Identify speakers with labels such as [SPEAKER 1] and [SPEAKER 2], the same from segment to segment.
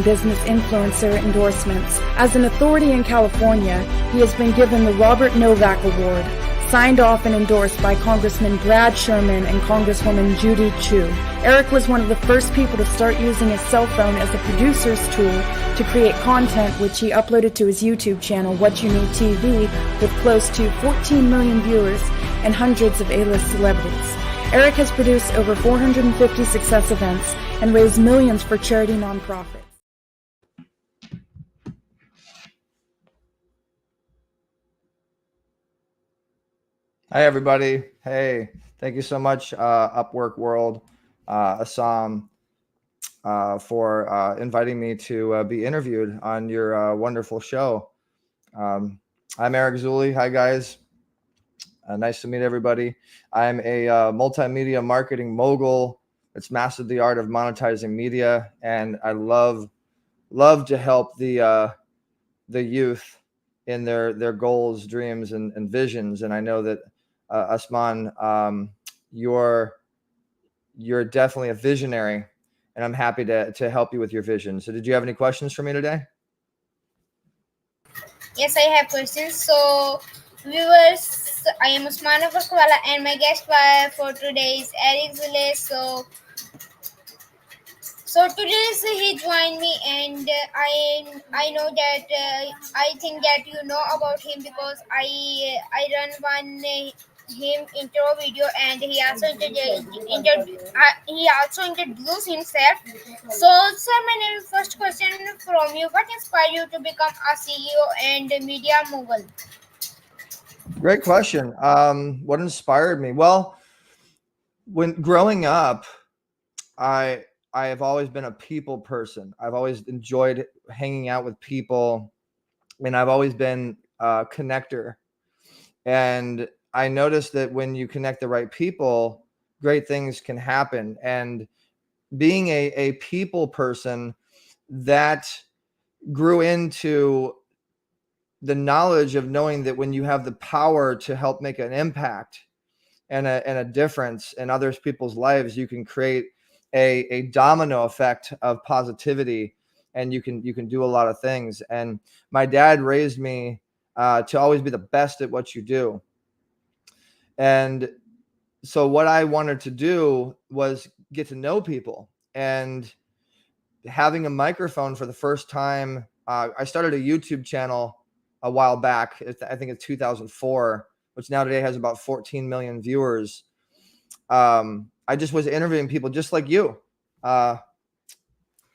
[SPEAKER 1] business influencer endorsements. As an authority in California, he has been given the Robert Novak Award, signed off and endorsed by Congressman Brad Sherman and Congresswoman Judy Chu. Eric was one of the first people to start using his cell phone as a producer's tool to create content, which he uploaded to his YouTube channel, What You Need TV, with close to 14 million viewers and hundreds of A-list celebrities. Eric has produced over 450 success events and raised millions for charity nonprofits.
[SPEAKER 2] Hi, everybody. Hey, thank you so much, Upwork World, Assam, for inviting me to be interviewed on your wonderful show. I'm Eric Zuley. Hi, guys. Nice to meet everybody. I'm a multimedia marketing mogul that's mastered the art of monetizing media, and I love to help the youth in their goals, dreams, and visions. And I know that Asman, you're definitely a visionary, and I'm happy to help you with your vision. So did you have any questions for me today?
[SPEAKER 3] Yes, I have questions. So, viewers, I am Usman Abakwala, and my guest for today is Eric Zuley. So today he joined me, and I know that I think that you know about him because I run one him intro video, and he also introduced himself. So, sir, my first question from you: what inspired you to become a CEO and media mogul?
[SPEAKER 2] Great question. What inspired me? Well, when growing up, I have always been a people person. I've always enjoyed hanging out with people, and I've always been a connector. And I noticed that when you connect the right people, great things can happen. And being a people person, that grew into the knowledge of knowing that when you have the power to help make an impact and a difference in other people's lives, you can create a domino effect of positivity, and you can do a lot of things. And my dad raised me to always be the best at what you do. And so what I wanted to do was get to know people. And having a microphone for the first time, I started a YouTube channel a while back. I think it's 2004, which now today has about 14 million viewers. I just was interviewing people just like you.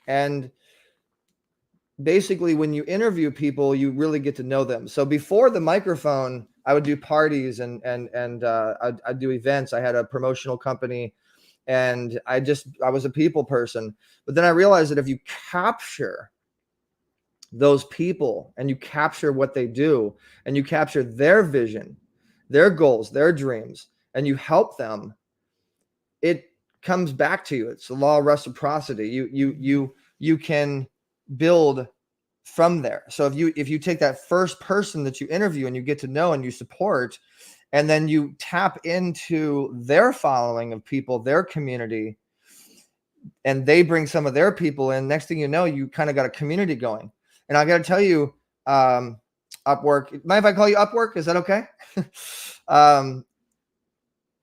[SPEAKER 2] And basically when you interview people, you really get to know them. So before the microphone, I would do parties and I'd do events. I had a promotional company, and I was a people person. But then I realized that if you capture those people and you capture what they do and you capture their vision, their goals, their dreams, and you help them, it comes back to you. It's the law of reciprocity. You can build from there. So if you take that first person that you interview and you get to know and you support, and then you tap into their following of people, their community, and they bring some of their people in, next thing you know, you kind of got a community going. And I got to tell you, Upwork, mind if I call you Upwork? Is that okay?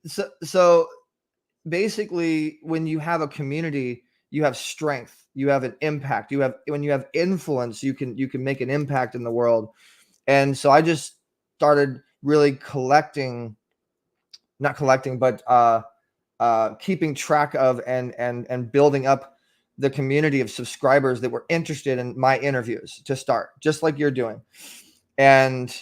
[SPEAKER 2] So basically, when you have a community, you have strength, you have an impact, when you have influence, you can make an impact in the world. And so I just started really keeping track of and building up the community of subscribers that were interested in my interviews to start, just like you're doing. And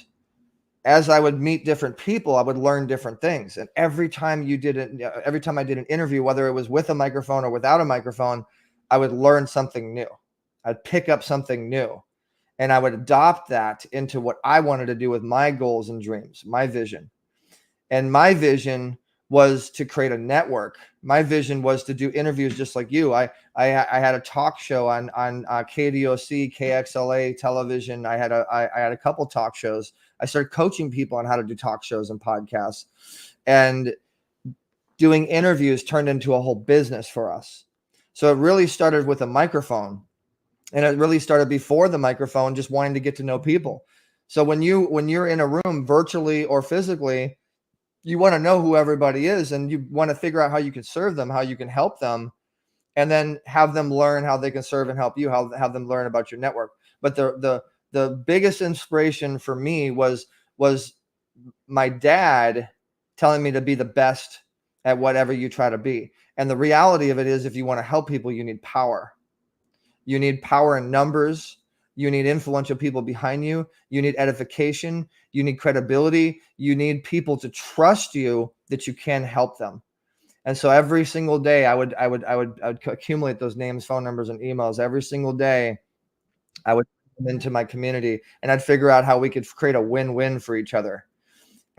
[SPEAKER 2] as I would meet different people, I would learn different things. And every time I did an interview, whether it was with a microphone or without a microphone, I would learn something new. I'd pick up something new, and I would adopt that into what I wanted to do with my goals and dreams, my vision. And my vision was to create a network. My vision was to do interviews just like you. I had a talk show on KDOC, KXLA television. I had a couple talk shows. I started coaching people on how to do talk shows and podcasts, and doing interviews turned into a whole business for us. So it really started with a microphone, And it really started before the microphone, just wanting to get to know people. So when you're in a room virtually or physically, you want to know who everybody is, and you want to figure out how you can serve them, how you can help them, and then have them learn how they can serve and help you, have them learn about your network. But the biggest inspiration for me was my dad telling me to be the best at whatever you try to be. And the reality of it is, if you want to help people, you need power. You need power in numbers. You need influential people behind you. You need edification. You need credibility. You need people to trust you that you can help them. And so every single day I would accumulate those names, phone numbers, and emails. Every single day I would put them into my community, and I'd figure out how we could create a win-win for each other.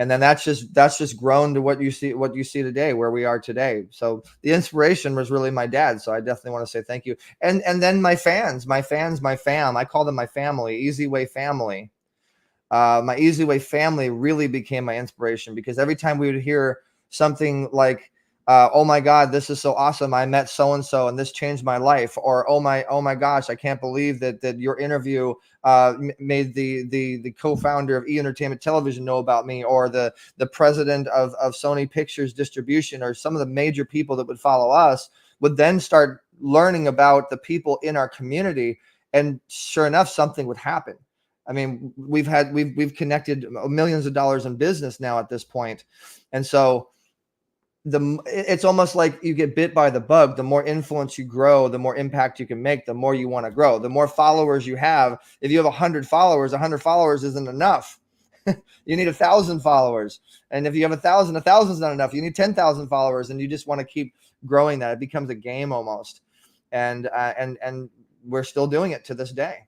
[SPEAKER 2] And then that's just grown to what you see today, where we are today. So the inspiration was really my dad. So I definitely want to say thank you. And then my fans, my fam, I call them my family, Easy Way family. My Easy Way family really became my inspiration, because every time we would hear something like, oh my God, this is so awesome, I met so-and-so and this changed my life, or oh my gosh, I can't believe that your interview made the co-founder of E-Entertainment Television know about me, or the president of Sony Pictures Distribution, or some of the major people that would follow us would then start learning about the people in our community. And sure enough, something would happen. I mean, we've connected millions of dollars in business now at this point. And so it's almost like you get bit by the bug. The more influence you grow, the more impact you can make, the more you want to grow. The more followers you have. If you have 100 followers isn't enough. You need 1,000 followers. And if you have 1,000 is not enough. You need 10,000 followers, and you just want to keep growing that. It becomes a game almost. And we're still doing it to this day.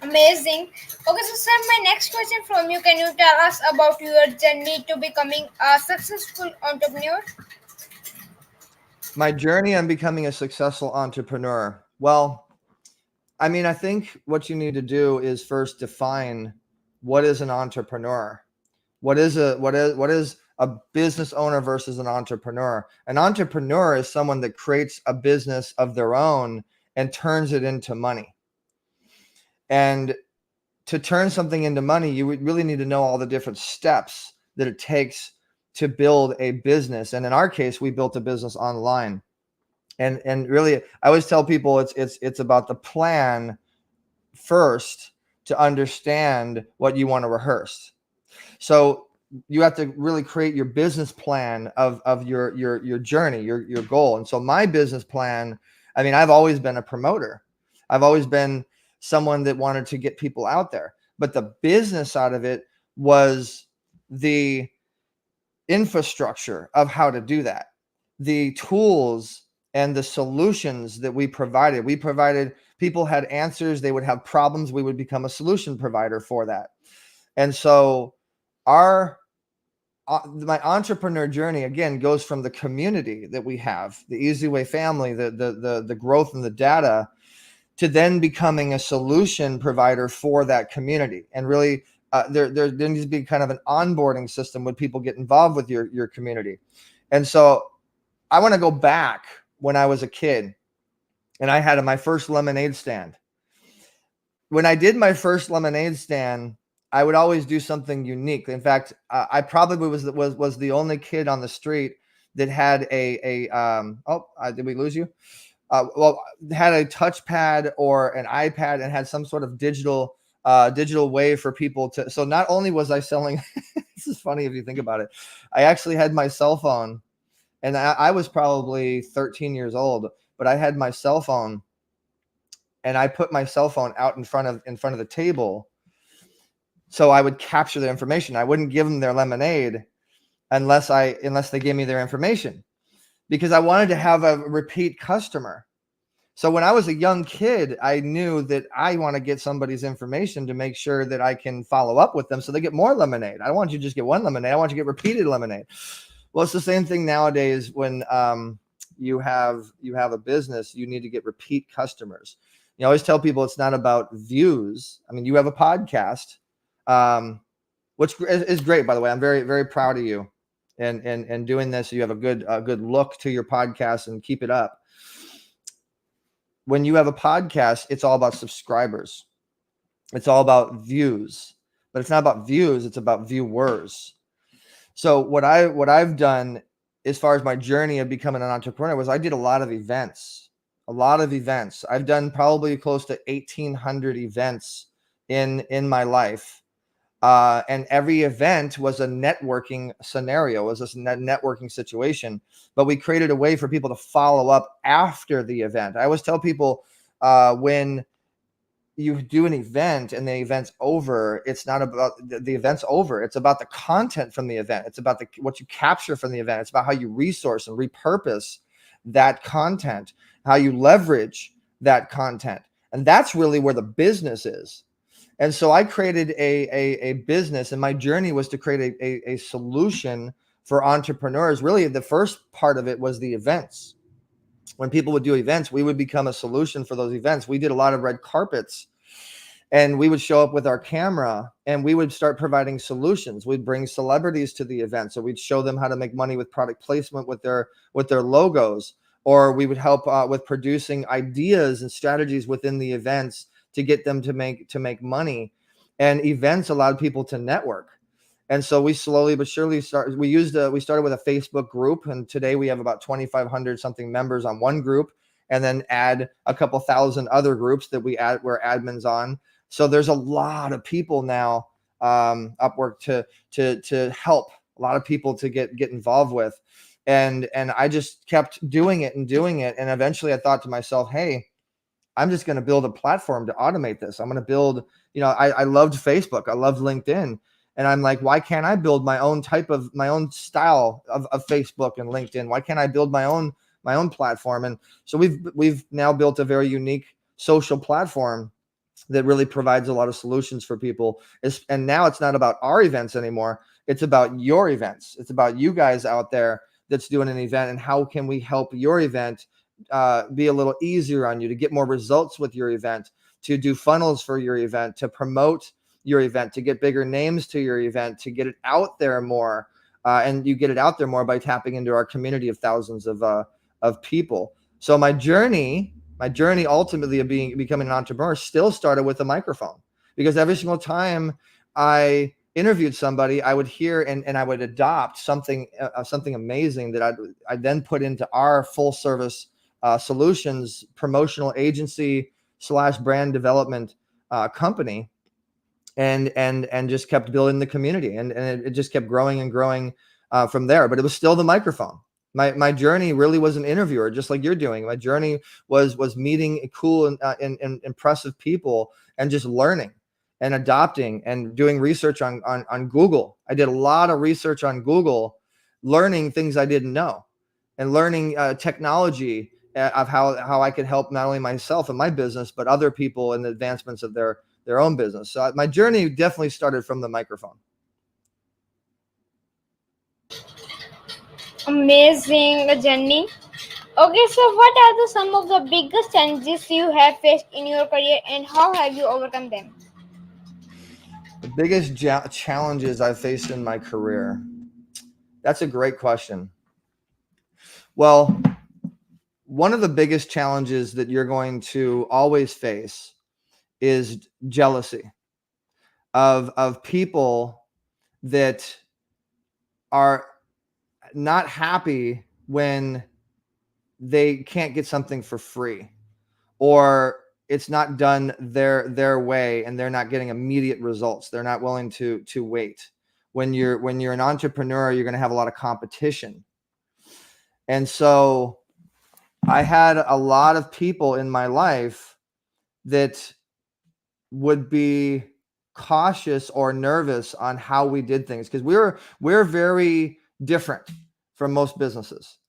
[SPEAKER 3] Amazing. Okay, so sir, my next question from you, can you tell us about your journey to becoming a successful entrepreneur?
[SPEAKER 2] My journey on becoming a successful entrepreneur. Well, I mean, I think what you need to do is first define what is an entrepreneur. What is a business owner versus an entrepreneur? An entrepreneur is someone that creates a business of their own and turns it into money. And to turn something into money, you would really need to know all the different steps that it takes to build a business. And in our case, we built a business online. And really, I always tell people it's about the plan first to understand what you want to rehearse. So you have to really create your business plan of your journey, your goal. And so my business plan, I mean, I've always been a promoter. I've always been someone that wanted to get people out there. But the business side of it was the infrastructure of how to do that, the tools and the solutions that we provided. We provided, people had answers, they would have problems, we would become a solution provider for that. And so my entrepreneur journey again goes from the community that we have, the Easy Way family, the growth and the data, to then becoming a solution provider for that community. And really, there needs to be kind of an onboarding system when people get involved with your community. And so I want to go back when I was a kid and I had my first lemonade stand. When I did my first lemonade stand, I would always do something unique. In fact, I probably was the only kid on the street that had did we lose you? Had a touchpad or an iPad and had some sort of digital way for people to. So not only was I selling, this is funny if you think about it, I actually had my cell phone, and I was probably 13 years old, but I had my cell phone, and I put my cell phone out in front of the table, so I would capture their information. I wouldn't give them their lemonade unless they gave me their information, because I wanted to have a repeat customer. So when I was a young kid, I knew that I want to get somebody's information to make sure that I can follow up with them so they get more lemonade. I don't want you to just get one lemonade. I want you to get repeated lemonade. Well, it's the same thing nowadays when you have a business, you need to get repeat customers. You always tell people it's not about views. I mean, you have a podcast, which is great, by the way. I'm very, very proud of you and doing this. You have a good look to your podcast, and keep it up. when you have a podcast, it's all about subscribers. It's all about views, but it's not about views. It's about viewers. So what I've done as far as my journey of becoming an entrepreneur was I did a lot of events. I've done probably close to 1,800 events in my life. And every event was a networking scenario, was a networking situation. But we created a way for people to follow up after the event. I always tell people when you do an event and the event's over, it's not about the event's over. It's about the content from the event. It's about what you capture from the event. It's about how you resource and repurpose that content, how you leverage that content. And that's really where the business is. And so I created a business, and my journey was to create a solution for entrepreneurs. Really, the first part of it was the events. When people would do events, we would become a solution for those events. We did a lot of red carpets, and we would show up with our camera and we would start providing solutions. We'd bring celebrities to the event. So we'd show them how to make money with product placement with their logos, or we would help with producing ideas and strategies within the events to get them to make money. And events allowed people to network. And so we slowly but surely started. We started with a Facebook group, and today we have about 2,500 something members on one group, and then add a couple thousand other groups that we're admins on. So there's a lot of people now, Upwork to help a lot of people to get involved with, and I just kept doing it, and eventually I thought to myself, hey, I'm just going to build a platform to automate this. I'm going to build, I loved Facebook, I loved LinkedIn. And I'm like, why can't I build my own style of Facebook and LinkedIn? Why can't I build my own platform? And so we've now built a very unique social platform that really provides a lot of solutions for people. And now it's not about our events anymore. It's about your events. It's about you guys out there that's doing an event, and how can we help your event be a little easier on you, to get more results with your event, to do funnels for your event, to promote your event, to get bigger names to your event, to get it out there more. And you get it out there more by tapping into our community of thousands of people. So my journey ultimately of becoming an entrepreneur still started with a microphone, because every single time I interviewed somebody, I would hear and I would adopt something amazing that I then put into our full service solutions promotional agency / brand development company. And just kept building the community, and it just kept growing and growing from there. But it was still the microphone. My journey really was an interviewer, just like you're doing. My journey was meeting cool and impressive people, and just learning and adopting and doing research on Google. I did a lot of research on Google, learning things I didn't know, and learning technology of how I could help not only myself and my business, but other people in the advancements of their own business. So my journey definitely started from the microphone.
[SPEAKER 3] Amazing journey. Okay, so what are some of the biggest challenges you have faced in your career, and how have you overcome them?
[SPEAKER 2] The biggest challenges I've faced in my career. That's a great question. Well, one of the biggest challenges that you're going to always face is jealousy of people that are not happy when they can't get something for free, or it's not done their way, and they're not getting immediate results. They're not willing to wait. When you're an entrepreneur, you're going to have a lot of competition. And so I had a lot of people in my life that would be cautious or nervous on how we did things, because we're very different from most businesses.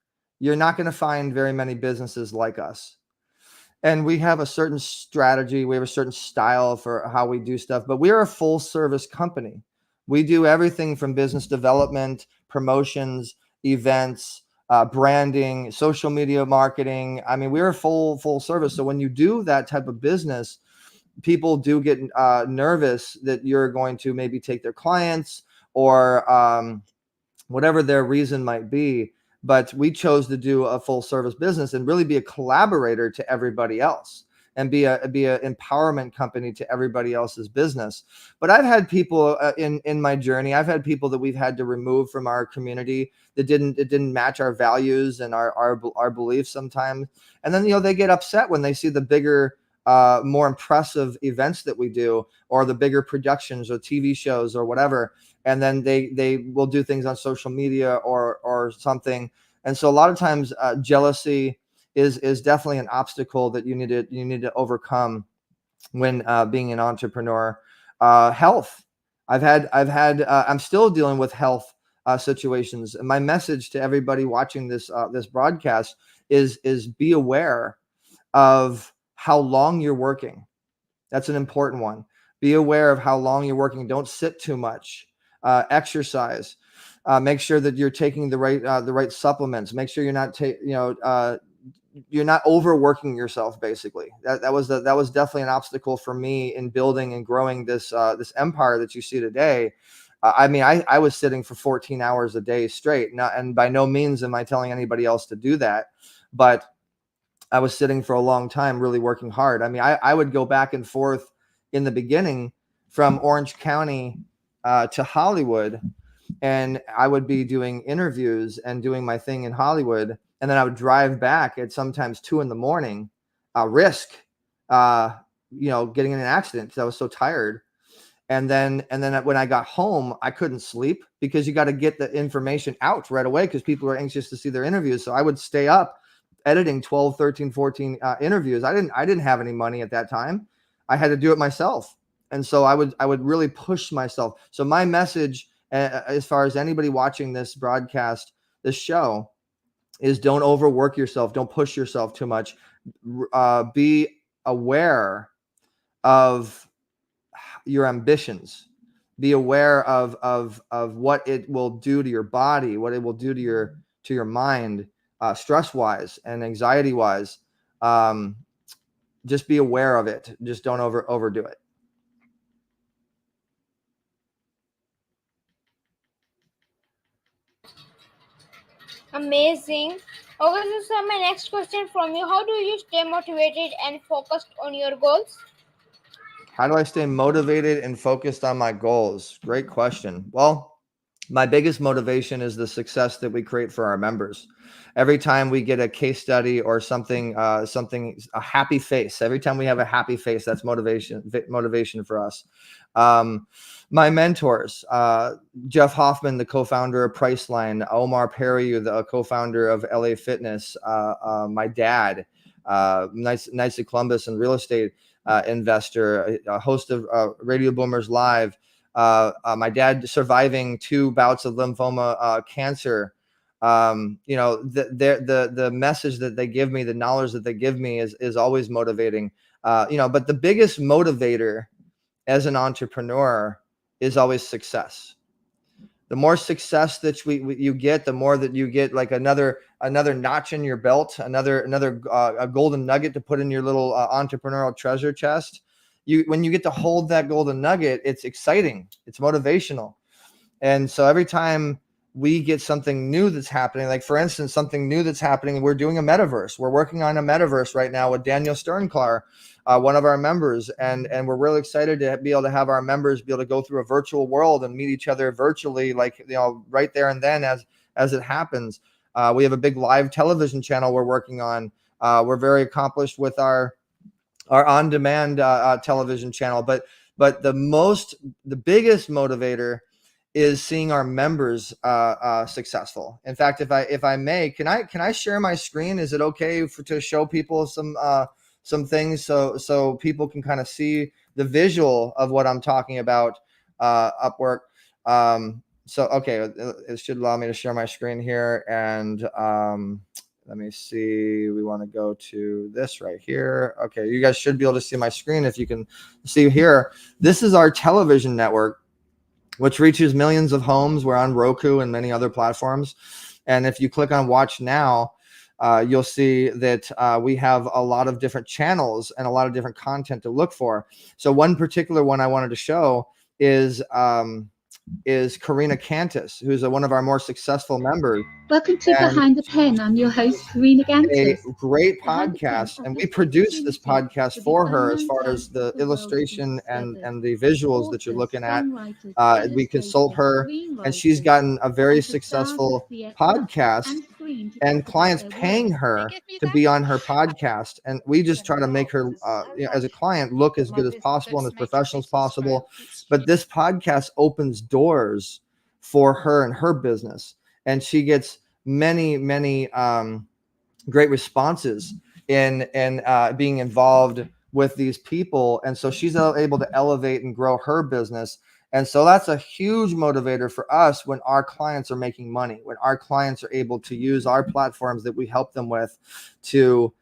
[SPEAKER 2] You're not going to find very many businesses like us. And we have a certain strategy, we have a certain style for how we do stuff, but we are a full service company. We do everything from business development, promotions, events, branding, social media marketing. I mean, we're a full service. So when you do that type of business, people do get nervous that you're going to maybe take their clients, or whatever their reason might be. but we chose to do a full service business and really be a collaborator to everybody else and be a empowerment company to everybody else's business. But I've had people in my journey, I've had people that we've had to remove from our community that didn't match our values and our beliefs sometimes. And then, they get upset when they see the bigger, more impressive events that we do, or the bigger productions or TV shows or whatever. And then they will do things on social media or something. And so a lot of times jealousy is definitely an obstacle that you need to overcome when being an entrepreneur. Health. I'm still dealing with health situations. And my message to everybody watching this broadcast is be aware of how long you're working. That's an important one. Be aware of how long you're working. Don't sit too much. Exercise. Make sure that you're taking the right supplements. Make sure you're not you're not overworking yourself. Basically, that was definitely an obstacle for me in building and growing this empire that you see today. I was sitting for 14 hours a day straight. And by no means am I telling anybody else to do that, but I was sitting for a long time, really working hard. I would go back and forth in the beginning from Orange County to Hollywood, and I would be doing interviews and doing my thing in Hollywood. And then I would drive back at sometimes 2 a.m, risk, getting in an accident because I was so tired. And then when I got home, I couldn't sleep because you got to get the information out right away because people are anxious to see their interviews. So I would stay up editing 12, 13, 14 interviews. I didn't have any money at that time. I had to do it myself. And so I would really push myself. So my message, as far as anybody watching this broadcast, this show, is don't overwork yourself. Don't push yourself too much. Be aware of your ambitions. Be aware of what it will do to your body, what it will do to your mind, stress wise and anxiety wise. Just be aware of it. Just don't overdo it.
[SPEAKER 3] Amazing. Okay, so my next question from you: how do you stay motivated and focused on your goals?
[SPEAKER 2] How do I stay motivated and focused on my goals? Great question. Well, my biggest motivation is the success that we create for our members. Every time we get a case study or something, a happy face. Every time we have a happy face, that's motivation for us. My mentors, Jeff Hoffman, the co-founder of Priceline, Omar Periu, the co-founder of LA Fitness, my dad, Knights of Columbus and real estate investor, a host of Radio Boomers Live. My dad surviving 2 bouts of lymphoma cancer. The message that they give me, the knowledge that they give me is always motivating. But the biggest motivator as an entrepreneur is always success. The more success that you get, the more that you get like another notch in your belt, another a golden nugget to put in your little entrepreneurial treasure chest. When you get to hold that golden nugget, it's exciting, it's motivational. And so every time we get something new that's happening, like for instance, something new that's happening, we're doing a metaverse. We're working on a metaverse right now with Daniel Sternklar, one of our members, and we're really excited to be able to have our members be able to go through a virtual world and meet each other virtually, like right there and then as it happens. We have a big live television channel we're working on. We're very accomplished with our on-demand television channel, but the biggest motivator is seeing our members successful. In fact, if I may, can I share my screen? Is it okay to show people some things so people can kind of see the visual of what I'm talking about Upwork? So okay, it should allow me to share my screen here, and let me see. We want to go to this right here. Okay, you guys should be able to see my screen. If you can see here, this is our television network, which reaches millions of homes. We're on Roku and many other platforms. And if you click on Watch Now, you'll see that we have a lot of different channels and a lot of different content to look for. So one particular one I wanted to show is is Karina Cantus, who's one of our more successful members.
[SPEAKER 4] Welcome to
[SPEAKER 2] And
[SPEAKER 4] Behind the Pen. I'm your host, Karina
[SPEAKER 2] a
[SPEAKER 4] Gantis.
[SPEAKER 2] great
[SPEAKER 4] Behind the Pen
[SPEAKER 2] podcast, and we
[SPEAKER 4] offers
[SPEAKER 2] produce this
[SPEAKER 4] opportunity
[SPEAKER 2] podcast
[SPEAKER 4] for the
[SPEAKER 2] for her as
[SPEAKER 4] unknown
[SPEAKER 2] far as
[SPEAKER 4] giants
[SPEAKER 2] the
[SPEAKER 4] of the world to be
[SPEAKER 2] illustration and
[SPEAKER 4] discovered.
[SPEAKER 2] the visuals that you're
[SPEAKER 4] Authors,
[SPEAKER 2] looking at.
[SPEAKER 4] songwriters,
[SPEAKER 2] We consult
[SPEAKER 4] illustrators,
[SPEAKER 2] her, and she's
[SPEAKER 4] screenwriters,
[SPEAKER 2] gotten a very
[SPEAKER 4] and for stars of
[SPEAKER 2] successful
[SPEAKER 4] theatre
[SPEAKER 2] podcast
[SPEAKER 4] and screen to
[SPEAKER 2] and
[SPEAKER 4] talk about
[SPEAKER 2] clients
[SPEAKER 4] their
[SPEAKER 2] paying
[SPEAKER 4] work.
[SPEAKER 2] her to be on her podcast. And we just try to make her, as a client, look as good as possible and as professional as possible. But this podcast opens doors for her and her business. And she gets many, many great responses in being involved with these people. And so she's able to elevate and grow her business. And so that's a huge motivator for us when our clients are making money, when our clients are able to use our platforms that we help them with to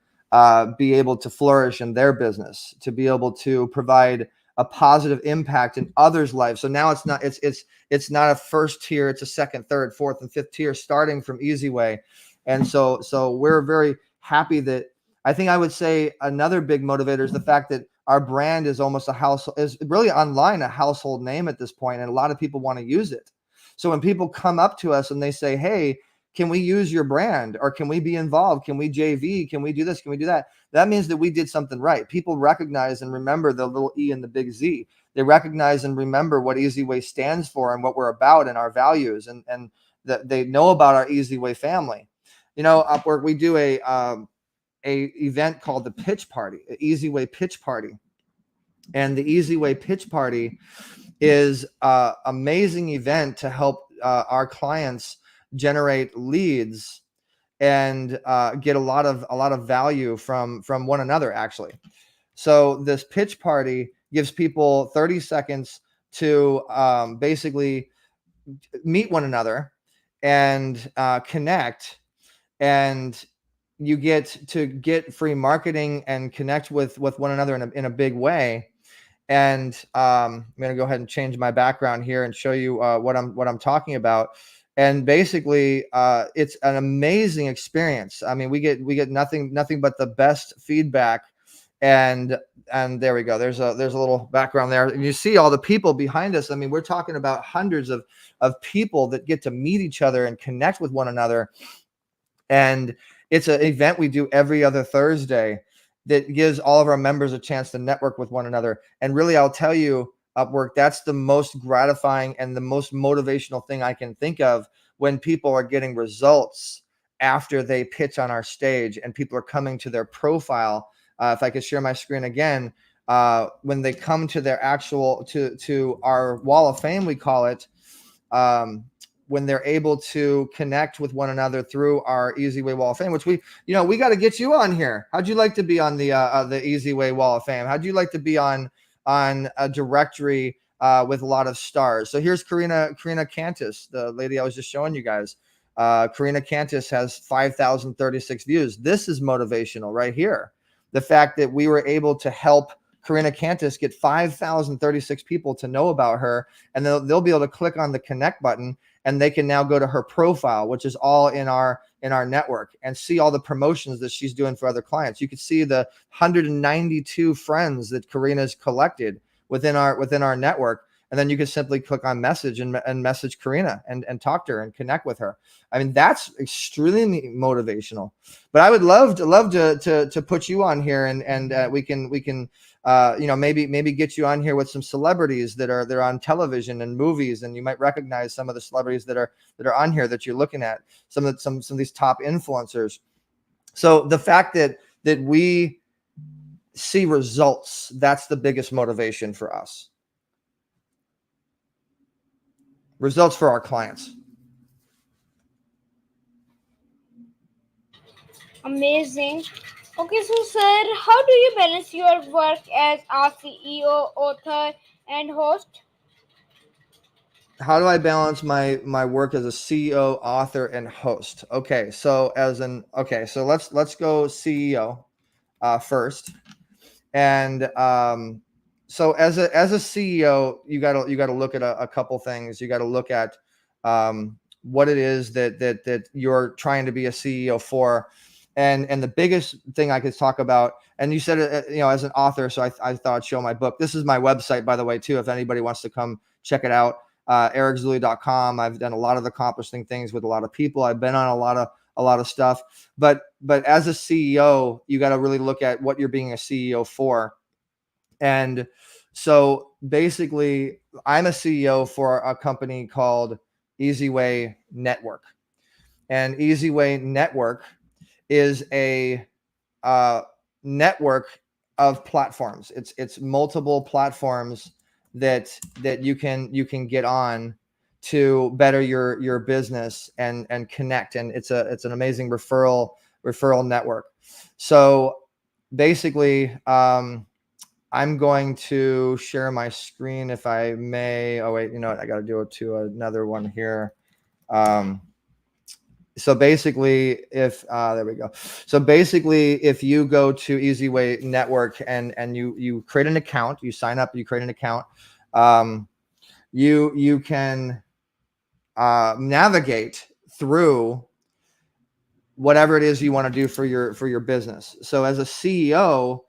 [SPEAKER 2] be able to flourish in their business, to be able to provide a positive impact in others' lives. So now it's not a first tier, it's a second, third, fourth, and fifth tier starting from Easy Way. And so we're very happy that I think I would say another big motivator is the fact that our brand is almost is really online a household name at this point, and a lot of people want to use it. So when people come up to us and they say, "Hey, can we use your brand, or can we be involved? Can we JV? Can we do this? Can we do that?" That means that we did something right. People recognize and remember the little E and the big Z. They recognize and remember what Easy Way stands for and what we're about and our values, and that they know about our Easy Way family. You know, Upwork, we do a event called the Pitch Party, an Easy Way Pitch Party. And the Easy Way Pitch Party is an amazing event to help our clients generate leads and get a lot of value from one another, actually. So this pitch party gives people 30 seconds to basically meet one another and connect, and you get to get free marketing and connect with one another in a big way. And I'm going to go ahead and change my background here and show you what I'm talking about. And basically, it's an amazing experience. I mean, we get nothing but the best feedback. And there we go. There's a little background there, and you see all the people behind us. I mean, we're talking about hundreds of people that get to meet each other and connect with one another. And it's an event we do every other Thursday that gives all of our members a chance to network with one another. And really, I'll tell you, Upwork, that's the most gratifying and the most motivational thing I can think of, when people are getting results after they pitch on our stage and people are coming to their profile. If I could share my screen again, when they come to their actual, to our wall of fame, we call it, when they're able to connect with one another through our Easy Way Wall of Fame, which we got to get you on here. How'd you like to be on the Easy Way Wall of Fame? How'd you like to be on a directory with a lot of stars? So here's Karina Cantus, the lady I was just showing you guys. Karina Cantus has 5,036 views. This is motivational right here. The fact that we were able to help Karina Cantus get 5,036 people to know about her, and they'll be able to click on the connect button, and they can now go to her profile, which is all in our network, and see all the promotions that she's doing for other clients. You can see the 192 friends that Karina's collected within our network. And then you can simply click on message and message Karina and talk to her and connect with her. I mean, that's extremely motivational. But I would love to put you on here, and we can maybe get you on here with some celebrities that are on television and movies, and you might recognize some of the celebrities that are on here that you're looking at, some of these top influencers. So the fact that we see results, that's the biggest motivation for us. Results for our clients.
[SPEAKER 3] Amazing. Okay, so sir, how do you balance your work as a CEO, author, and host?
[SPEAKER 2] How do I balance my work as a CEO, author, and host? Okay, so let's go CEO first. And so as a CEO, you got to look at a couple things. You got to look at what it is that you're trying to be a CEO for. And the biggest thing I could talk about, and you said it, as an author, so I thought I'd show my book. This is my website, by the way, too, if anybody wants to come check it out. ericzuley.com. I've done a lot of accomplishing things with a lot of people. I've been on a lot of stuff, but as a CEO, you got to really look at what you're being a CEO for. And so basically, I'm a CEO for a company called Easy Way Network. And Easy Way Network is a network of platforms. It's multiple platforms that you can get on to better your business and connect. And it's an amazing referral network. So basically, I'm going to share my screen if I may. Oh wait, you know what? I got to do it to another one here. So basically, if there we go. So basically, if you go to Easy Way Network and you create an account, you sign up, you create an account, you can navigate through whatever it is you want to do for your business. So as a CEO,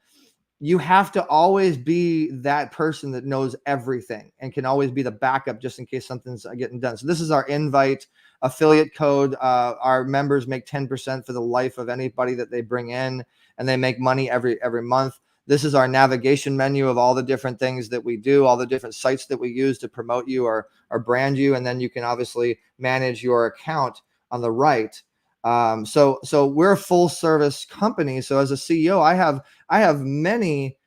[SPEAKER 2] you have to always be that person that knows everything and can always be the backup just in case something's getting done. So this is our invite affiliate code. Our members make 10% for the life of anybody that they bring in, and they make money every month. This is our navigation menu of all the different things that we do, all the different sites that we use to promote you or brand you. And then you can obviously manage your account on the right. So we're a full service company. So as a CEO, I have many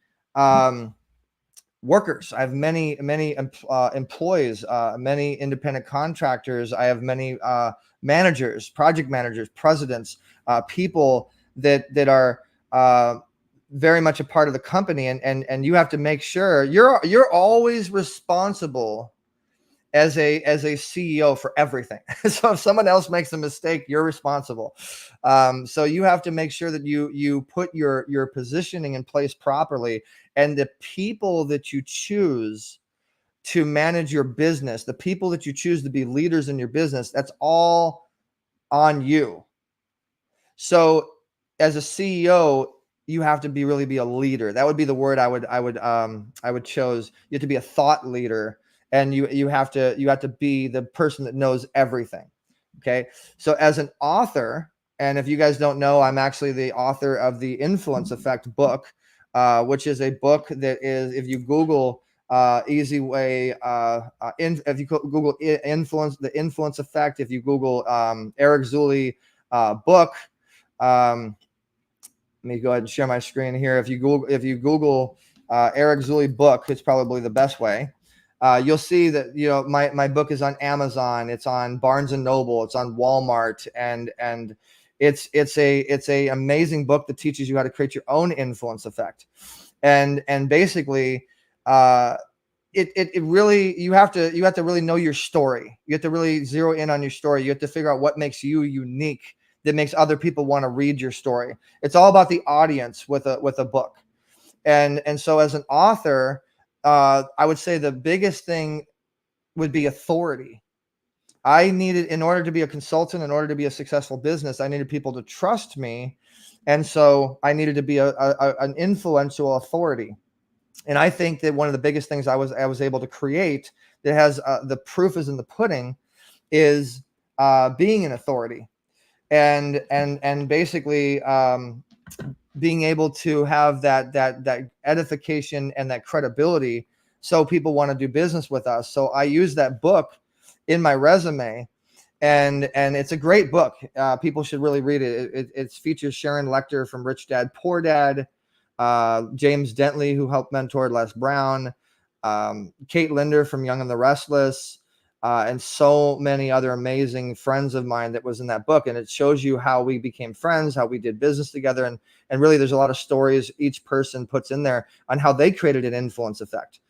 [SPEAKER 2] workers. I have many employees, many independent contractors. I have many managers, project managers, presidents, people that are very much a part of the company. And you have to make sure you're always responsible as a CEO for everything. So if someone else makes a mistake, you're responsible. So you have to make sure that you put your positioning in place properly, and the people that you choose to manage your business, the people that you choose to be leaders in your business, that's all on you. So as a CEO, you have to really be a leader. That would be the word I would choose. You have to be a thought leader. And you have to be the person that knows everything. Okay. So as an author, and if you guys don't know, I'm actually the author of the Influence Effect book, which is a book that is, if you Google Easy Way, if you Google influence, the Influence Effect, if you Google Eric Zuley book, let me go ahead and share my screen here. If you Google Eric Zuley book, it's probably the best way. You'll see that, you know, my book is on Amazon, it's on Barnes and Noble, it's on Walmart, and it's a amazing book that teaches you how to create your own influence effect. And basically, it really, you have to really know your story. You have to really zero in on your story. You have to figure out what makes you unique, that makes other people want to read your story. It's all about the audience with a book. And so as an author, I would say the biggest thing would be authority. I needed, in order to be a consultant, in order to be a successful business, I needed people to trust me. And so I needed to be an influential authority. And I think that one of the biggest things I was able to create that has the proof is in the pudding is being an authority and basically being able to have that edification and that credibility, so people want to do business with us. So I use that book in my resume, and it's a great book. People should really read it. It features Sharon Lecter from Rich Dad Poor Dad, James Dentley, who helped mentor Les Brown, Kate Linder from Young and the Restless, and so many other amazing friends of mine that was in that book. And it shows you how we became friends, how we did business together. And really, there's a lot of stories each person puts in there on how they created an influence effect,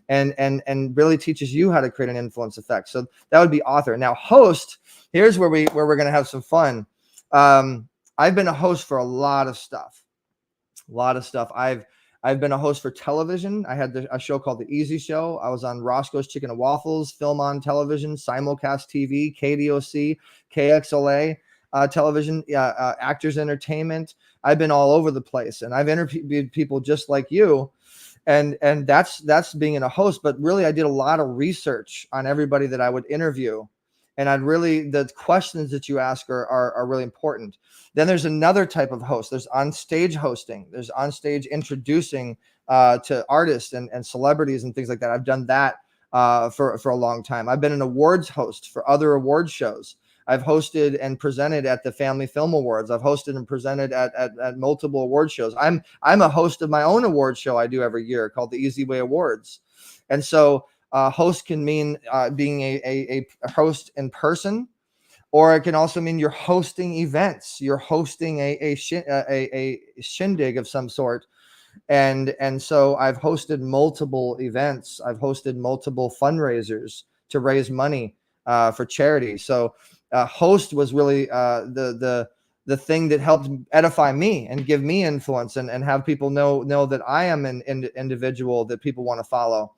[SPEAKER 2] and really teaches you how to create an influence effect. So that would be author. Now, host, here's where we're going to have some fun. I've been a host for a lot of stuff. I've been a host for television. I had a show called The Easy Show. I was on Roscoe's Chicken and Waffles, Film on Television, Simulcast TV, KDOC, KXLA television, Actors Entertainment. I've been all over the place, and I've interviewed people just like you. and that's being a host. But really, I did a lot of research on everybody that I would interview, and the questions that you ask are really important. Then there's another type of host. There's on-stage hosting. There's on-stage introducing to artists and celebrities and things like that. I've done that for a long time. I've been an awards host for other award shows. I've hosted and presented at the Family Film Awards. I've hosted and presented at multiple award shows. I'm a host of my own award show I do every year called the Easy Way Awards. And so host can mean being a host in person, or it can also mean you're hosting events. You're hosting a shindig of some sort. And so I've hosted multiple events. I've hosted multiple fundraisers to raise money for charity. So host was really the thing that helped edify me and give me influence and have people know that I am an individual that people want to follow.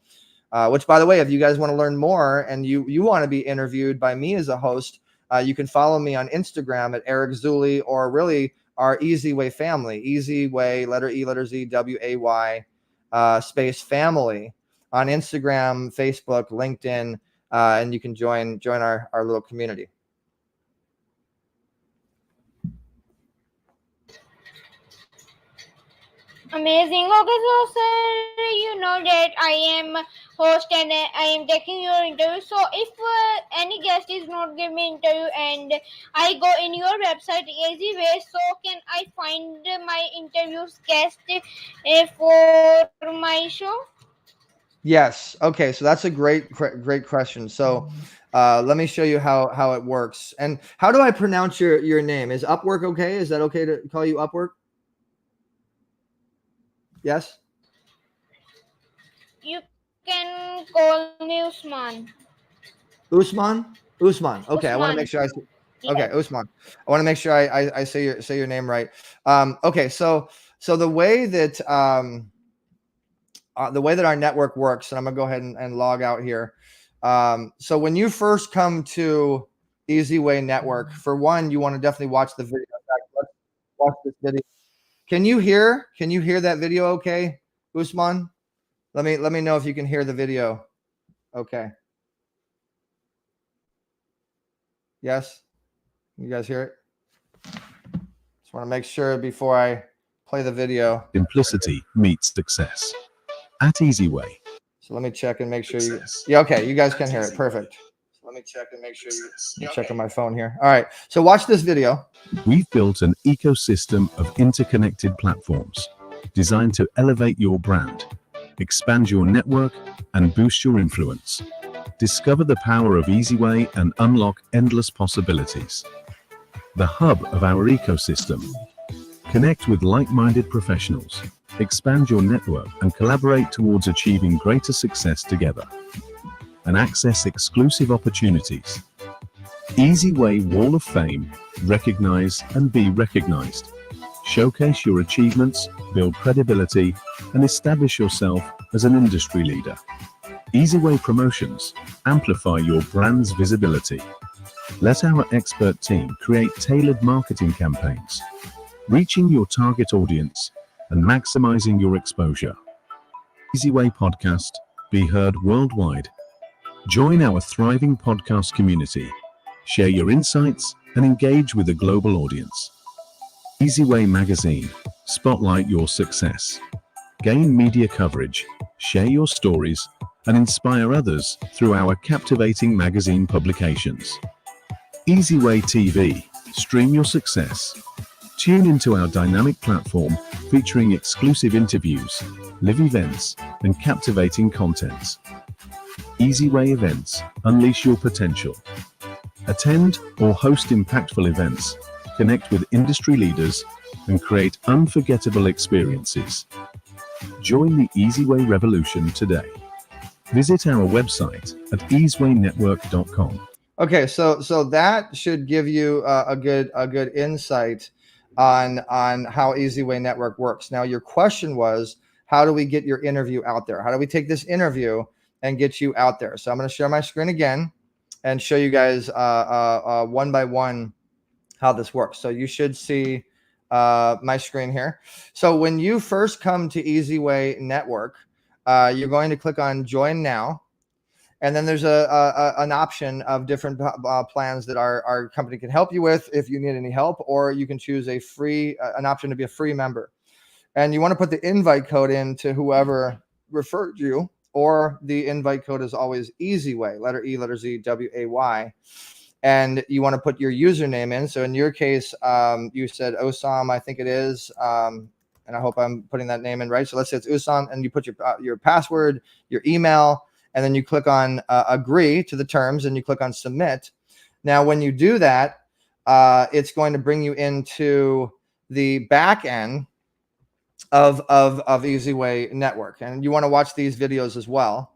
[SPEAKER 2] Which, by the way, if you guys want to learn more and you want to be interviewed by me as a host, you can follow me on Instagram at Eric Zuley, or really our Easy Way family, Easy Way, letter E, letter Z, WAY, space family on Instagram, Facebook, LinkedIn, and you can join our little community.
[SPEAKER 3] Amazing. Okay, so sir, you know that I am host and I am taking your interview. So if any guest is not giving me interview and I go in your website Easy Way, so can I find my interviews guest for my show?
[SPEAKER 2] Yes. Okay. So that's a great question. So let me show you how it works. And how do I pronounce your name? Is Upwork okay? Is that okay to call you Upwork? Yes.
[SPEAKER 3] You can call me Usman.
[SPEAKER 2] Usman. Okay.
[SPEAKER 3] Usman.
[SPEAKER 2] I want to make sure okay, Usman. I want to make sure I say your name right. Okay. So the way that our network works, and I'm gonna go ahead and log out here. So when you first come to Easy Way Network, for one, you want to definitely watch the video. Let's watch this video. Can you hear that video okay, Usman? Let me know if you can hear the video. Okay. Yes? You guys hear it? Just want to make sure before I play the video.
[SPEAKER 5] Simplicity meets success at Easy Way.
[SPEAKER 2] So let me check and make sure you. Yeah, okay. You guys can hear it. Perfect. Let me check and make sure you. Let me check on my phone here. All right. So watch this video.
[SPEAKER 5] We've built an ecosystem of interconnected platforms designed to elevate your brand, expand your network, and boost your influence. Discover the power of Easy Way and unlock endless possibilities. The hub of our ecosystem. Connect with like-minded professionals, expand your network, and collaborate towards achieving greater success together. And access exclusive opportunities. Easy Way Wall of Fame. Recognize and be recognized. Showcase your achievements, build credibility, and establish yourself as an industry leader. Easy Way Promotions. Amplify your brand's visibility. Let our expert team create tailored marketing campaigns, reaching your target audience and maximizing your exposure. Easy Way Podcast. Be heard worldwide. Join our thriving podcast community. Share your insights and engage with a global audience. Easy Way Magazine. Spotlight your success. Gain media coverage. Share your stories and inspire others through our captivating magazine publications. Easy Way TV. Stream your success. Tune into our dynamic platform featuring exclusive interviews, live events, and captivating contents. Easy Way Events. Unleash your potential. Attend or host impactful events, connect with industry leaders, and create unforgettable experiences. Join the Easy Way revolution today. Visit our website at easewaynetwork.com.
[SPEAKER 2] Okay, so that should give you a good insight on how Easy Way Network works. Now, your question was, how do we get your interview out there? How do we take this interview and get you out there? So I'm going to share my screen again and show you guys one by one how this works. So you should see my screen here. So when you first come to Easy Way Network, you're going to click on join now. And then there's an option of different plans that our company can help you with if you need any help, or you can choose a free, an option to be a free member. And you want to put the invite code in to whoever referred you, or the invite code is always Easy Way, letter E, letter Z, WAY. And you want to put your username in. So in your case, you said Osam, I think it is. And I hope I'm putting that name in right. So let's say it's Usam, and you put your password, your email, and then you click on agree to the terms, and you click on submit. Now, when you do that, it's going to bring you into the back end of EasyWay Network. And you want to watch these videos as well.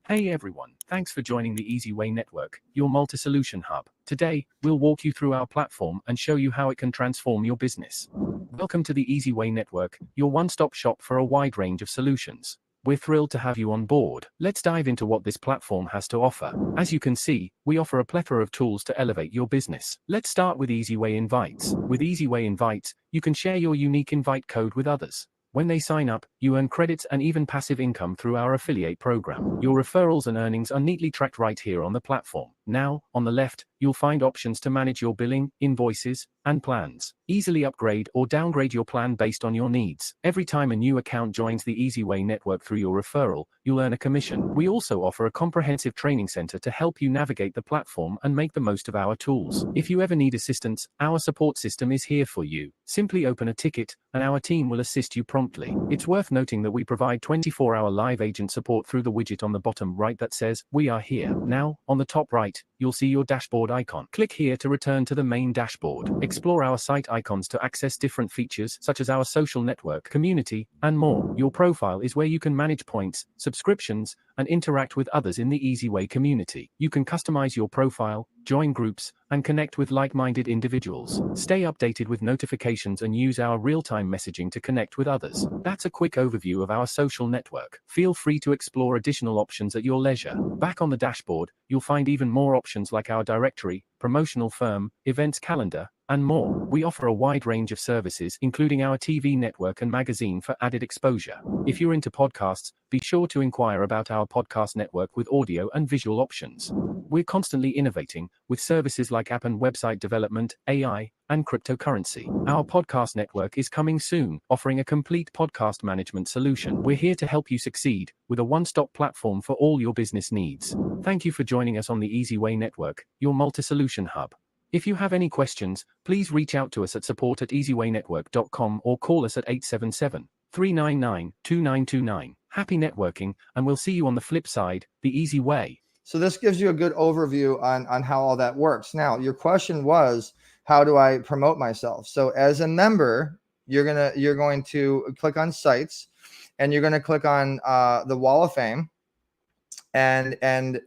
[SPEAKER 6] Hey everyone, thanks for joining the EasyWay Network, your multi-solution hub. Today, we'll walk you through our platform and show you how it can transform your business. Welcome to the EasyWay Network, your one-stop shop for a wide range of solutions. We're thrilled to have you on board. Let's dive into what this platform has to offer. As you can see, we offer a plethora of tools to elevate your business. Let's start with EasyWay Invites. With EasyWay Invites, you can share your unique invite code with others. When they sign up, you earn credits and even passive income through our affiliate program. Your referrals and earnings are neatly tracked right here on the platform. Now, on the left, you'll find options to manage your billing, invoices, and plans. Easily upgrade or downgrade your plan based on your needs. Every time a new account joins the EasyWay network through your referral, you'll earn a commission. We also offer a comprehensive training center to help you navigate the platform and make the most of our tools. If you ever need assistance, our support system is here for you. Simply open a ticket, and our team will assist you promptly. It's worth noting that we provide 24-hour live agent support through the widget on the bottom right that says, "We are here." Now, on the top right, you'll see your dashboard icon. Click here to return to the main dashboard. Explore our site icons to access different features such as our social network, community, and more. Your profile is where you can manage points, subscriptions, and interact with others in the EasyWay community. You can customize your profile, join groups, and connect with like-minded individuals. Stay updated with notifications and use our real-time messaging to connect with others. That's a quick overview of our social network. Feel free to explore additional options at your leisure. Back on the dashboard, you'll find even more options like our directory, promotional firm, events calendar, and more. We offer a wide range of services, including our TV network and magazine for added exposure. If you're into podcasts, be sure to inquire about our podcast network with audio and visual options. We're constantly innovating with services like app and website development, AI, and cryptocurrency. Our podcast network is coming soon, offering a complete podcast management solution. We're here to help you succeed with a one-stop platform for all your business needs. Thank you for joining us on the EasyWay Network, your multi-solution hub. If you have any questions, please reach out to us at support@easywaynetwork.com or call us at 877-399-2929. Happy networking, and we'll see you on the flip side, the easy way.
[SPEAKER 2] So this gives you a good overview on how all that works. Now, your question was, how do I promote myself? So as a member, you're going to click on sites, and you're going to click on the Wall of Fame, and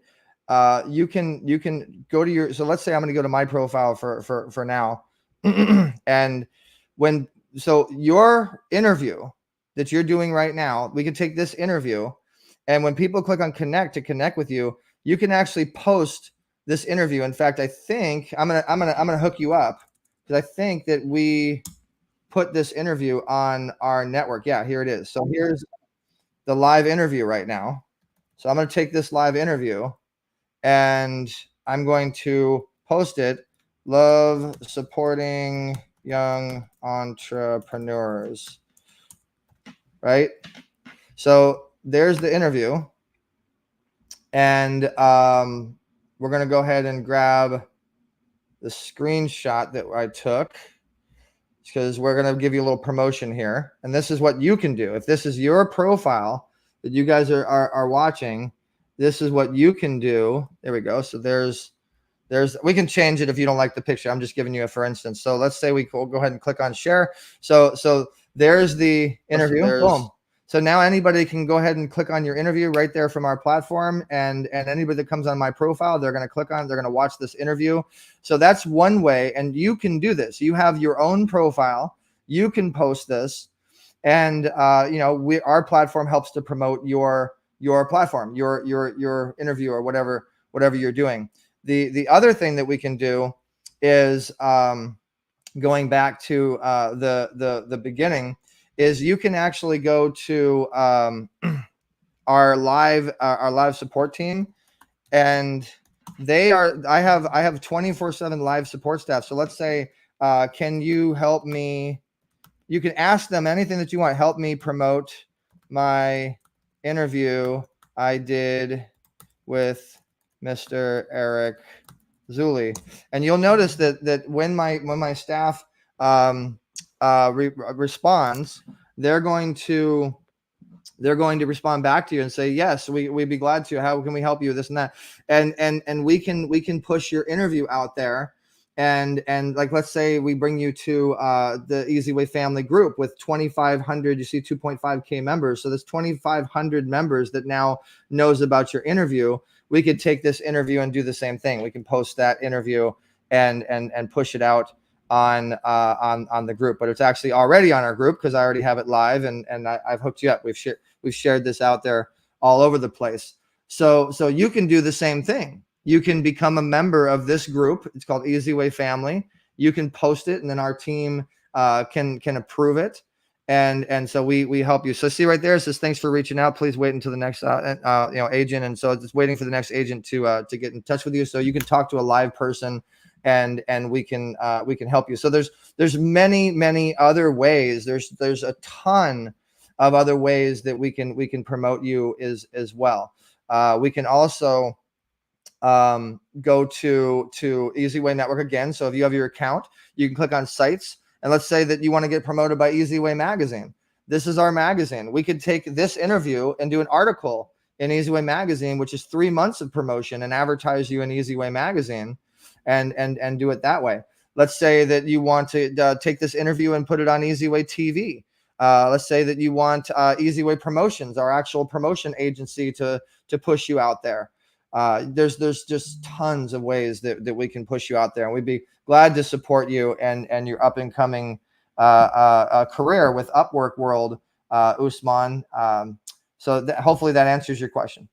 [SPEAKER 2] you can go to your, so let's say I'm going to go to my profile for now. And so your interview that you're doing right now, we can take this interview, and when people click on connect to connect with you, you can actually post this interview. In fact, I think I'm gonna hook you up, because I think that we put this interview on our network. Yeah, here it is. So here's the live interview right now. So I'm going to take this live interview, and I'm going to post it. Love supporting young entrepreneurs. Right? So there's the interview. And we're going to go ahead and grab the screenshot that I took, because we're going to give you a little promotion here. And this is what you can do. If this is your profile that you guys are watching, this is what you can do. There we go. So we can change it if you don't like the picture. I'm just giving you a for instance. So let's say we'll go ahead and click on share. So there's the interview. Boom. So now anybody can go ahead and click on your interview right there from our platform. And anybody that comes on my profile, they're going to watch this interview. So that's one way. And you can do this. You have your own profile. You can post this. And, our platform helps to promote your platform, your interview, or whatever you're doing. The other thing that we can do is going back to the beginning, is you can actually go to our live support team, and I have 24/7 live support staff. So let's say, can you help me? You can ask them anything that you want. Help me promote my interview I did with Mr. Eric Zuley. And you'll notice that when my staff responds, they're going to respond back to you and say, yes, we'd be glad to. How can we help you? This and that. And we can push your interview out there. And like, let's say we bring you to the Easy Way family group with 2,500, you see 2.5K members. So there's 2,500 members that now knows about your interview. We could take this interview and do the same thing. We can post that interview and push it out on the group, but it's actually already on our group because I already have it live, and I've hooked you up. We've shared this out there all over the place. So you can do the same thing. You can become a member of this group. It's called Easy Way Family. You can post it, and then our team can approve it, and so we help you. So see right there, it says thanks for reaching out. Please wait until the next agent, and so it's waiting for the next agent to get in touch with you, so you can talk to a live person, and we can help you. So there's many other ways. There's a ton of other ways that we can promote you as well. We can also go to Easy Way Network again. So if you have your account, you can click on sites, and let's say that you want to get promoted by Easy Way Magazine. This is our magazine. We could take this interview and do an article in Easy Way Magazine, which is 3 months of promotion, and advertise you in Easy Way Magazine, and do it that way. Let's say that you want to take this interview and put it on Easy Way TV. Let's say that you want Easy Way Promotions, our actual promotion agency, to push you out there. There's just tons of ways that we can push you out there, and we'd be glad to support you and your up and coming career with Upwork World, Usman. So hopefully that answers your question.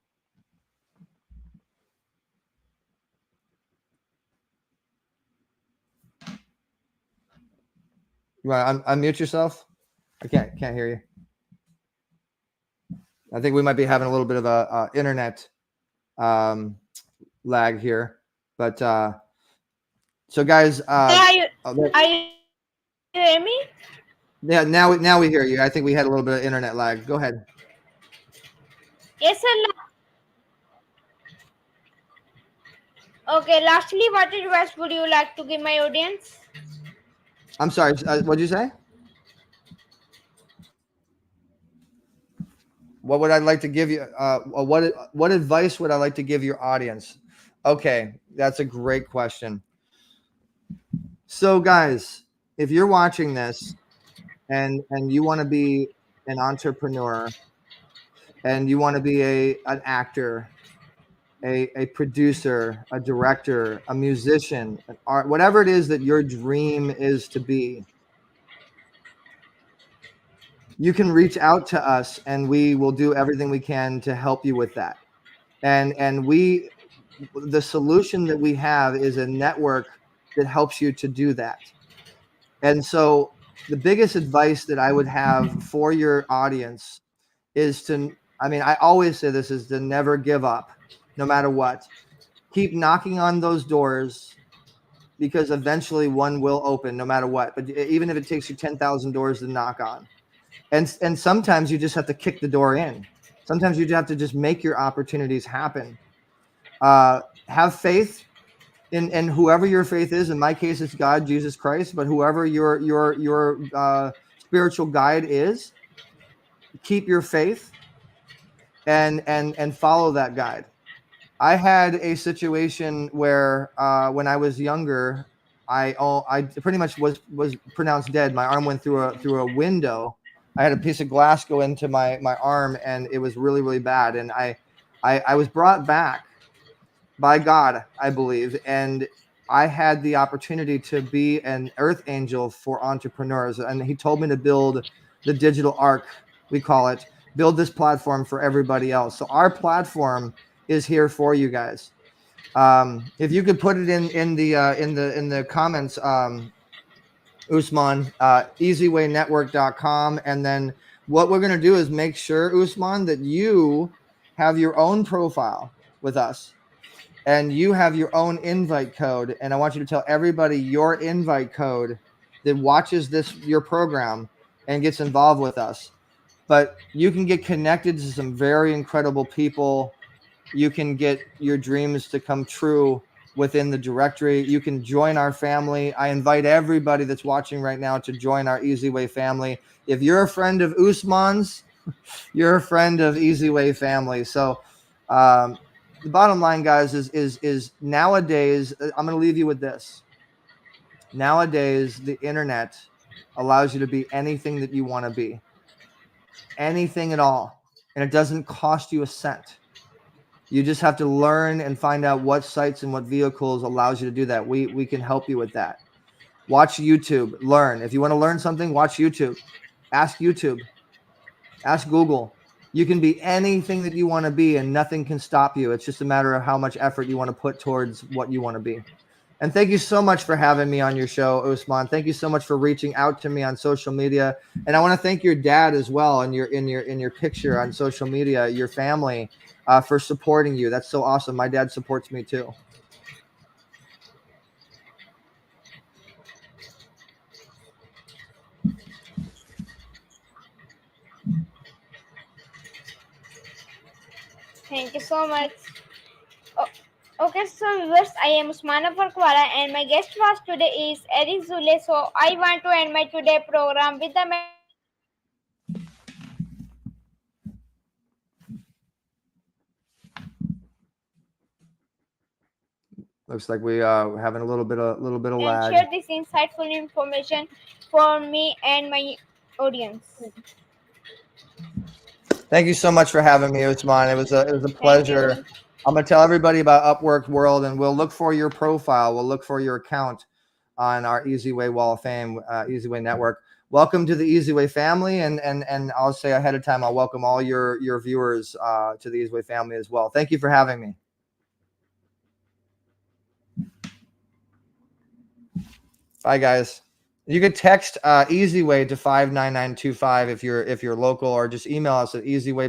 [SPEAKER 2] You want to unmute yourself? I can't hear you. I think we might be having a little bit of a internet lag here, but so guys,
[SPEAKER 3] are you hear me?
[SPEAKER 2] Yeah, now we hear you. I think we had a little bit of internet lag. Go ahead.
[SPEAKER 3] Yes, sir. Okay, lastly, what advice would you like to give my audience?
[SPEAKER 2] I'm sorry, what did you say? What would I like to give you? What advice would I like to give your audience? Okay, that's a great question. So guys, if you're watching this and you want to be an entrepreneur, and you want to be an actor, a producer, a director, a musician, an art, whatever it is that your dream is to be, you can reach out to us, and we will do everything we can to help you with that. And the solution that we have is a network that helps you to do that. And so the biggest advice that I would have for your audience is I always say this, is to never give up, no matter what. Keep knocking on those doors, because eventually one will open, no matter what. But even if it takes you 10,000 doors to knock on, and sometimes you just have to kick the door in. Sometimes you have to just make your opportunities happen. Have faith in whoever your faith is. In my case, it's God, Jesus Christ. But whoever your spiritual guide is, keep your faith and follow that guide. I had a situation where when I was younger, I pretty much was pronounced dead. My arm went through a window. I had a piece of glass go into my arm, and it was really, really bad. And I was brought back by God, I believe, and I had the opportunity to be an earth angel for entrepreneurs. And he told me to build the digital ark, we call it, build this platform for everybody else. So our platform is here for you guys. If you could put it in the comments, Usman, easywaynetwork.com. And then what we're going to do is make sure, Usman, that you have your own profile with us, and you have your own invite code, and I want you to tell everybody your invite code that watches your program and gets involved with us. But you can get connected to some very incredible people. You can get your dreams to come true within the directory. You can join our family. I invite everybody that's watching right now to join our Easy Way family. If you're a friend of Usman's, you're a friend of Easy Way family. So the bottom line, guys, is nowadays, I'm going to leave you with this. Nowadays, the internet allows you to be anything that you want to be, anything at all, and it doesn't cost you a cent. You just have to learn and find out what sites and what vehicles allows you to do that. We can help you with that. Watch YouTube, learn. If you want to learn something, watch YouTube. Ask YouTube. Ask Google. You can be anything that you want to be, and nothing can stop you. It's just a matter of how much effort you want to put towards what you want to be. And thank you so much for having me on your show, Usman. Thank you so much for reaching out to me on social media. And I want to thank your dad as well in your picture on social media, your family, for supporting you. That's so awesome. My dad supports me too.
[SPEAKER 3] Thank you so much. Okay, so viewers, I am Usmana Parkwala and my guest host today is Eric Zuley. So I want to end my today program with the
[SPEAKER 2] Looks like we having a little bit of
[SPEAKER 3] and
[SPEAKER 2] lag.
[SPEAKER 3] share this insightful information for me and my audience.
[SPEAKER 2] Thank you so much for having me, Usman. It was a pleasure. I'm going to tell everybody about Upwork World, and we'll look for your profile. We'll look for your account on our Easy Way Wall of Fame, Easy Way Network. Welcome to the Easy Way family, and I'll say ahead of time, I'll welcome all your viewers to the Easy Way family as well. Thank you for having me. Bye, guys. You could text Easy Way to 59925 if you're local, or just email us at easyway